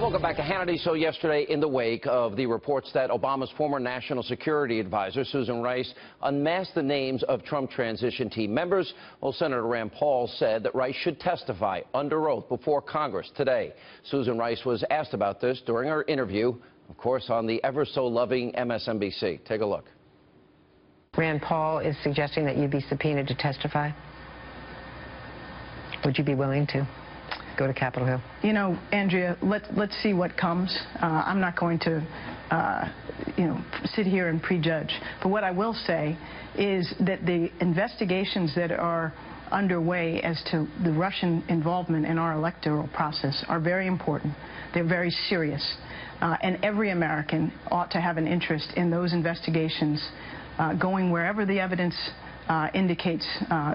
Welcome back to Hannity. So yesterday, in the wake of the reports that Obama's former national security advisor, Susan Rice, unmasked the names of Trump transition team members, well, Senator Rand Paul said that Rice should testify under oath before Congress today. Susan Rice was asked about this during her interview, of course, on the ever-so-loving MSNBC. Take a look. Rand Paul is suggesting that you be subpoenaed to testify. Would you be willing to go to Capitol Hill? You know, Andrea, let's see what comes. I'm not going to, sit here and prejudge. But what I will say is that the investigations that are underway as to the Russian involvement in our electoral process are very important. They're very serious. And every American ought to have an interest in those investigations going wherever the evidence indicates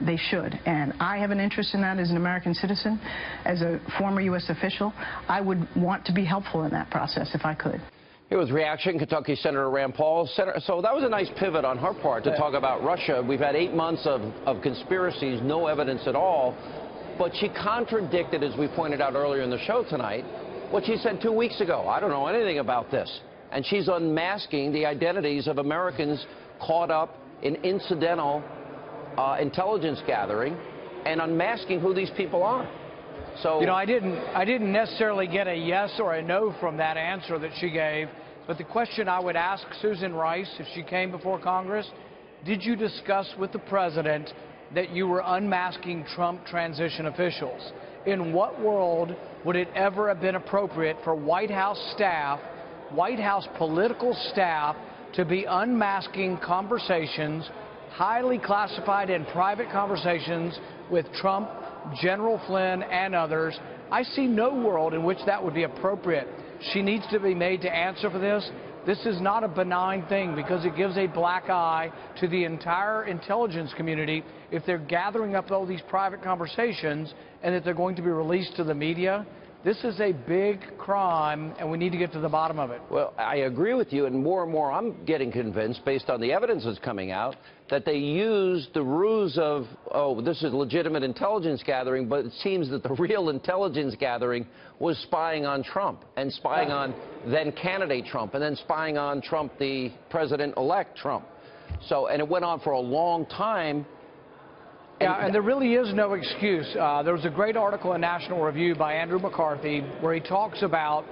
they should. And I have an interest in that as an American citizen, as a former U.S. official. I would want to be helpful in that process if I could. Here was reaction, Kentucky Senator Rand Paul. So that was a nice pivot on her part to talk about Russia. We've had 8 months of conspiracies, no evidence at all. But she contradicted, as we pointed out earlier in the show tonight, what she said 2 weeks ago. I don't know anything about this. And she's unmasking the identities of Americans caught up in incidental intelligence gathering and unmasking who these people are. So, you know, I didn't necessarily get a yes or a no from that answer that she gave, but the question I would ask Susan Rice if she came before Congress: did you discuss with the president that you were unmasking Trump transition officials? In what world would it ever have been appropriate for White House staff, White House political staff, to be unmasking conversations, highly classified and private conversations with Trump, General Flynn, and others? I see no world in which that would be appropriate. She needs to be made to answer for this. This is not a benign thing, because it gives a black eye to the entire intelligence community if they're gathering up all these private conversations and that they're going to be released to the media. This is a big crime, and we need to get to the bottom of it. Well, I agree with you, and more I'm getting convinced, based on the evidence that's coming out, that they used the ruse of, oh, this is legitimate intelligence gathering, but it seems that the real intelligence gathering was spying on Trump, and spying on then-candidate Trump, and then spying on Trump, the president-elect Trump. So, and it went on for a long time. Yeah, and there really is no excuse. There was a great article in National Review by Andrew McCarthy where he talks about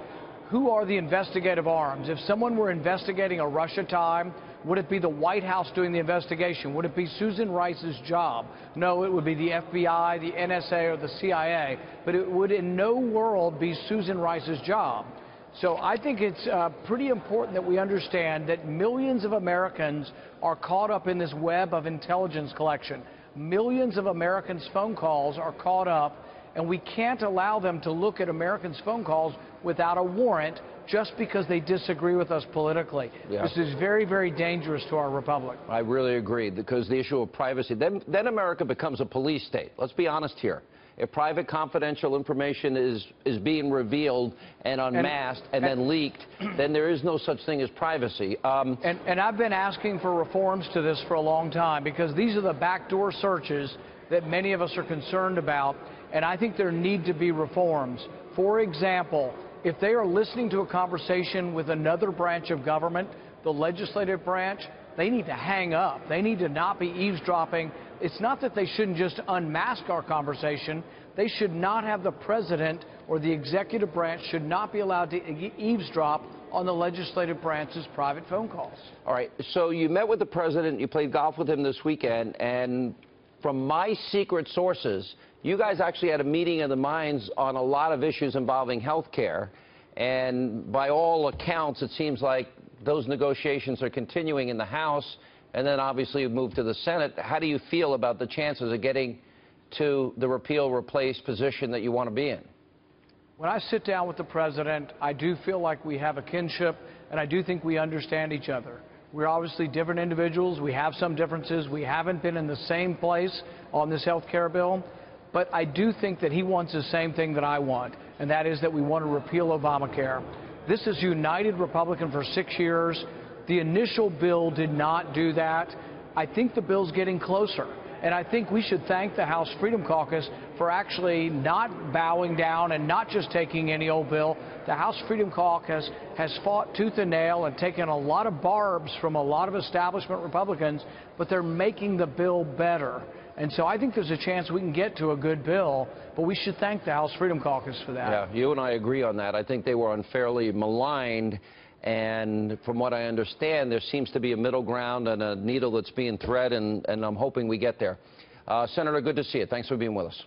who are the investigative arms. If someone were investigating a Russia tie, would it be the White House doing the investigation? Would it be Susan Rice's job? No, it would be the FBI, the NSA, or the CIA. But it would in no world be Susan Rice's job. So I think it's pretty important that we understand that millions of Americans are caught up in this web of intelligence collection. Millions of Americans' phone calls are caught up, and we can't allow them to look at Americans' phone calls without a warrant just because they disagree with us politically. Yeah. This is very, very dangerous to our republic. I really agree, because the issue of privacy, then America becomes a police state. Let's be honest here. If private confidential information is being revealed and unmasked and then leaked, then there is no such thing as privacy. And I've been asking for reforms to this for a long time, because these are the backdoor searches that many of us are concerned about, and I think there need to be reforms. For example, if they are listening to a conversation with another branch of government, the legislative branch, they need to hang up. They need to not be eavesdropping. It's not that they shouldn't just unmask our conversation. They should not have the president or the executive branch should not be allowed to eavesdrop on the legislative branch's private phone calls. All right, so you met with the president, you played golf with him this weekend, and from my secret sources, you guys actually had a meeting of the minds on a lot of issues involving health care, and by all accounts, it seems like those negotiations are continuing in the House, and then obviously move to the Senate. How do you feel about the chances of getting to the repeal-replace position that you want to be in? When I sit down with the president, I do feel like we have a kinship, and I do think we understand each other. We're obviously different individuals. We have some differences. We haven't been in the same place on this health care bill, but I do think that he wants the same thing that I want, and that is that we want to repeal Obamacare. This has united Republicans for 6 years. The initial bill did not do that. I think the bill's getting closer. And I think we should thank the House Freedom Caucus for actually not bowing down and not just taking any old bill. The House Freedom Caucus has fought tooth and nail and taken a lot of barbs from a lot of establishment Republicans, but they're making the bill better. And so I think there's a chance we can get to a good bill, but we should thank the House Freedom Caucus for that. Yeah, you and I agree on that. I think they were unfairly maligned, and from what I understand, there seems to be a middle ground and a needle that's being threaded, and I'm hoping we get there. Senator, good to see you. Thanks for being with us.